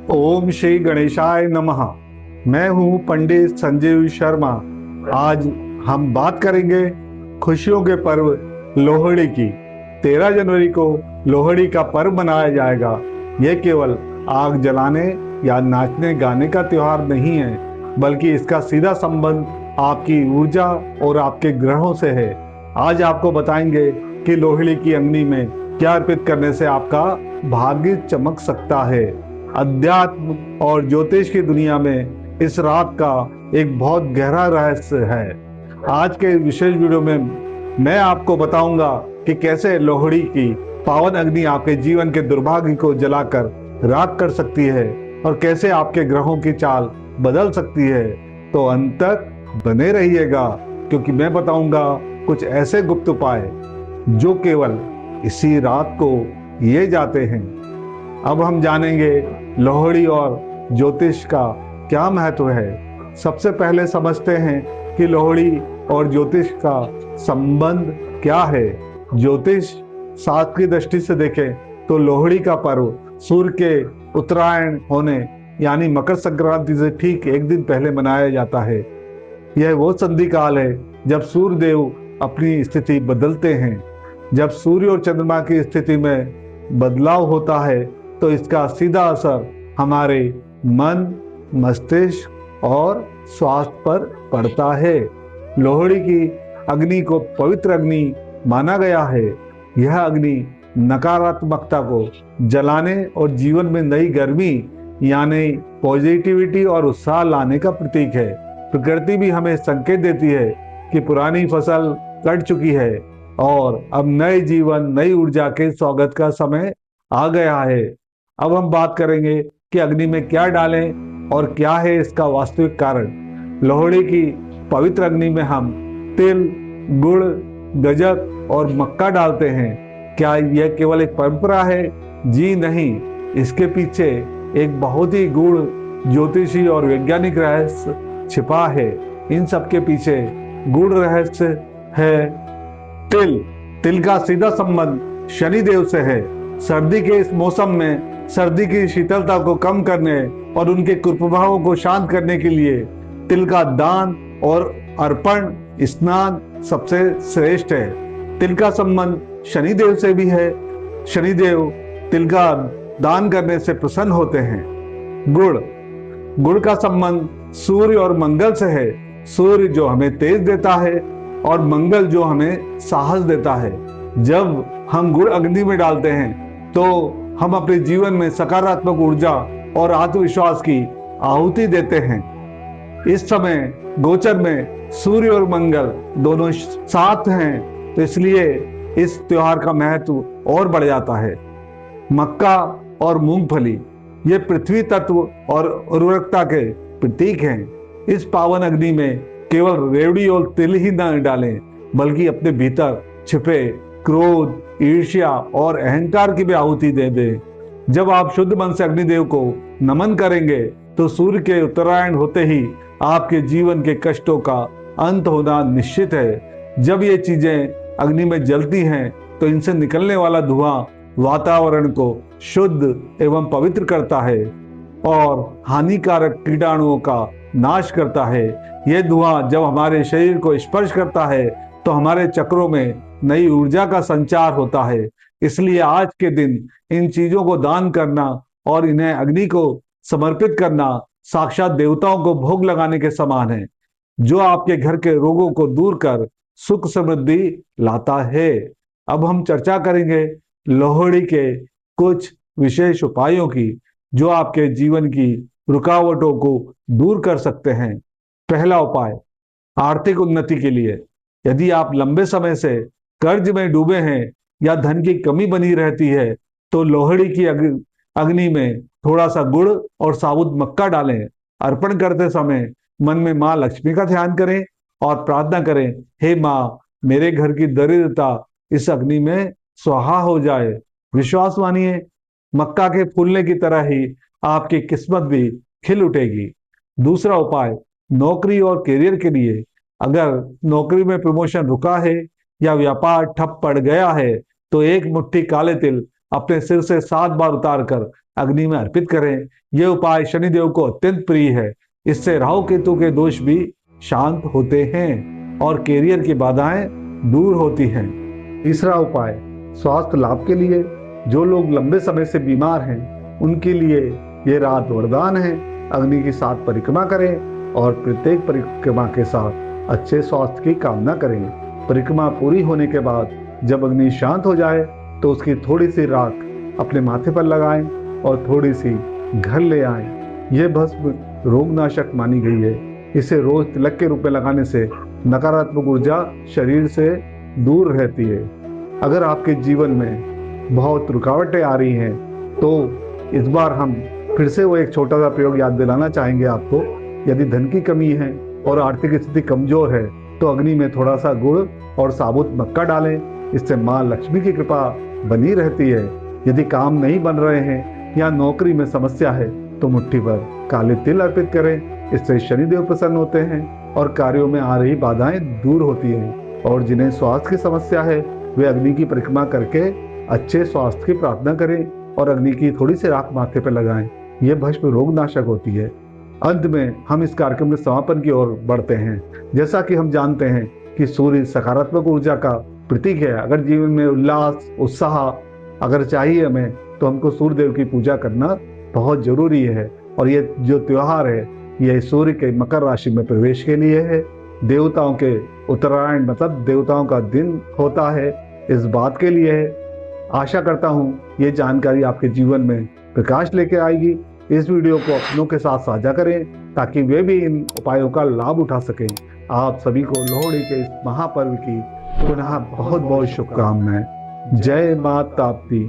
ओम श्री गणेशाय नमः। मैं हूं पंडित संजीव शर्मा। आज हम बात करेंगे खुशियों के पर्व लोहड़ी की। 13 जनवरी को लोहड़ी का पर्व मनाया जाएगा। यह केवल आग जलाने या नाचने गाने का त्योहार नहीं है, बल्कि इसका सीधा संबंध आपकी ऊर्जा और आपके ग्रहों से है। आज आपको बताएंगे कि लोहड़ी की अग्नि में क्या अर्पित करने से आपका भाग्य चमक सकता है। अध्यात्म और ज्योतिष की दुनिया में इस रात का एक बहुत गहरा रहस्य है। आज के विशेष वीडियो में मैं आपको बताऊंगा कि कैसे लोहड़ी की पावन अग्नि आपके जीवन के दुर्भाग्य को जलाकर राख कर सकती है और कैसे आपके ग्रहों की चाल बदल सकती है। तो अंत तक बने रहिएगा, क्योंकि मैं बताऊंगा कुछ ऐसे गुप्त उपाय जो केवल इसी रात को किए जाते हैं। अब हम जानेंगे लोहड़ी और ज्योतिष का क्या महत्व है। सबसे पहले समझते हैं कि लोहड़ी और ज्योतिष का संबंध क्या है। ज्योतिष शास्त्र की दृष्टि से देखें तो लोहड़ी का पर्व सूर्य के उत्तरायण होने यानी मकर संक्रांति से ठीक एक दिन पहले मनाया जाता है। यह वो संधि काल है जब सूर्य देव अपनी स्थिति बदलते हैं। जब सूर्य और चंद्रमा की स्थिति में बदलाव होता है तो इसका सीधा असर हमारे मन, मस्तिष्क और स्वास्थ्य पर पड़ता है। लोहड़ी की अग्नि को पवित्र अग्नि माना गया है। यह अग्नि नकारात्मकता को जलाने और जीवन में नई गर्मी यानी पॉजिटिविटी और उत्साह लाने का प्रतीक है। प्रकृति भी हमें संकेत देती है कि पुरानी फसल कट चुकी है और अब नए जीवन, नई ऊर्जा के स्वागत का समय आ गया है। अब हम बात करेंगे कि अग्नि में क्या डालें और क्या है इसका वास्तविक कारण। लोहड़ी की पवित्र अग्नि में हम तिल, गुड़, गज्जक और मक्का डालते हैं। क्या यह केवल एक परंपरा है? जी नहीं, इसके पीछे एक बहुत ही गूढ़ ज्योतिषी और वैज्ञानिक रहस्य छिपा है। इन सब के पीछे गूढ़ रहस्य है तिल। तिल का सीधा संबंध शनि देव से है। सर्दी के इस मौसम में सर्दी की शीतलता को कम करने और उनके कुप्रभावों को शांत करने के लिए तिल का दान और अर्पण स्नान सबसे श्रेष्ठ है। तिल का संबंध शनिदेव से भी है। शनिदेव तिल का दान करने से प्रसन्न होते हैं। गुड़। गुड़ का संबंध सूर्य और मंगल से है। सूर्य जो हमें तेज देता है और मंगल जो हमें साहस देता है। जब हम गुड़ अग्नि में डालते हैं तो हम अपने जीवन में सकारात्मक ऊर्जा और आत्मविश्वास की आहुति देते हैं। इस समय गोचर में सूर्य और मंगल दोनों साथ हैं, तो इसलिए इस त्योहार का महत्व और बढ़ जाता है। मक्का और मूंगफली ये पृथ्वी तत्व और उर्वरकता के प्रतीक हैं। इस पावन अग्नि में केवल रेवड़ी और तिल ही न डालें, बल्कि अपने भीतर छिपे क्रोध, ईर्ष्या और अहंकार की भी आहुति दे दें। जब आप शुद्ध मन से अग्निदेव को नमन करेंगे तो सूर्य के उत्तरायण होते ही आपके जीवन के कष्टों का अंत होना निश्चित है। जब ये चीजें अग्नि में जलती हैं तो इनसे निकलने वाला धुआं वातावरण को शुद्ध एवं पवित्र करता है और हानिकारक कीटाणुओं का नाश करता है। यह धुआं जब हमारे शरीर को स्पर्श करता है तो हमारे चक्रों में नई ऊर्जा का संचार होता है। इसलिए आज के दिन इन चीजों को दान करना और इन्हें अग्नि को समर्पित करना साक्षात देवताओं को भोग लगाने के समान है, जो आपके घर के रोगों को दूर कर सुख समृद्धि लाता है। अब हम चर्चा करेंगे लोहड़ी के कुछ विशेष उपायों की, जो आपके जीवन की रुकावटों को दूर कर सकते हैं। पहला उपाय, आर्थिक उन्नति के लिए। यदि आप लंबे समय से कर्ज में डूबे हैं या धन की कमी बनी रहती है तो लोहड़ी की अग्नि में थोड़ा सा गुड़ और साबुत मक्का डालें। अर्पण करते समय मन में माँ लक्ष्मी का ध्यान करें और प्रार्थना करें, हे माँ, मेरे घर की दरिद्रता इस अग्नि में स्वाहा हो जाए। विश्वास मानिए, मक्का के फूलने की तरह ही आपकी किस्मत भी खिल उठेगी। दूसरा उपाय, नौकरी और करियर के लिए। अगर नौकरी में प्रमोशन रुका है या व्यापार ठप पड़ गया है तो एक मुट्ठी काले तिल अपने सिर से 7 बार उतार कर अग्नि में अर्पित करें। यह उपाय शनिदेव को अत्यंत प्रिय है। इससे राहु केतु के दोष भी शांत होते हैं और कैरियर की बाधाएं दूर होती हैं। तीसरा उपाय स्वास्थ्य लाभ के लिए, जो लोग लंबे समय से बीमार हैं उनके लिए ये रात वरदान है। अग्नि की 7 परिक्रमा करें और प्रत्येक परिक्रमा के साथ अच्छे स्वास्थ्य की कामना करें। परिक्रमा पूरी होने के बाद जब अग्नि शांत हो जाए तो उसकी थोड़ी सी राख अपने माथे पर लगाएं और थोड़ी सी घर ले आएं। यह भस्म रोगनाशक मानी गई है। इसे रोज तिलक के रूप में लगाने से नकारात्मक ऊर्जा शरीर से दूर रहती है। अगर आपके जीवन में बहुत रुकावटें आ रही हैं तो इस बार हम फिर से वो एक छोटा सा प्रयोग याद दिलाना चाहेंगे आपको। यदि धन की कमी है और आर्थिक स्थिति कमजोर है तो अग्नि में थोड़ा सा गुड़ और साबुत मक्का डालें। इससे मां लक्ष्मी की कृपा बनी रहती है। यदि काम नहीं बन रहे हैं या नौकरी में समस्या है तो मुट्ठी भर काले तिल अर्पित करें। इससे शनिदेव प्रसन्न होते हैं और कार्यों में आ रही बाधाएं दूर होती हैं। और जिन्हें स्वास्थ्य की समस्या है वे अग्नि की परिक्रमा करके अच्छे स्वास्थ्य की प्रार्थना करें और अग्नि की थोड़ी सी राख माथे पर लगाएं। यह भस्म रोगनाशक होती है। अंत में हम इस कार्यक्रम के समापन की ओर बढ़ते हैं। जैसा कि हम जानते हैं कि सूर्य सकारात्मक ऊर्जा का प्रतीक है। अगर जीवन में उल्लास उत्साह अगर चाहिए हमें तो हमको सूर्य देव की पूजा करना बहुत जरूरी है। और ये जो त्योहार है यह सूर्य के मकर राशि में प्रवेश के लिए है। देवताओं के उत्तरायण मतलब देवताओं का दिन होता है, इस बात के लिए है। आशा करता हूँ ये जानकारी आपके जीवन में प्रकाश लेके आएगी। इस वीडियो को अपनों के साथ साझा करें ताकि वे भी इन उपायों का लाभ उठा सकें। आप सभी को लोहड़ी के इस महापर्व की पुनः बहुत बहुत शुभकामनाएं। जय मां ताप्ती।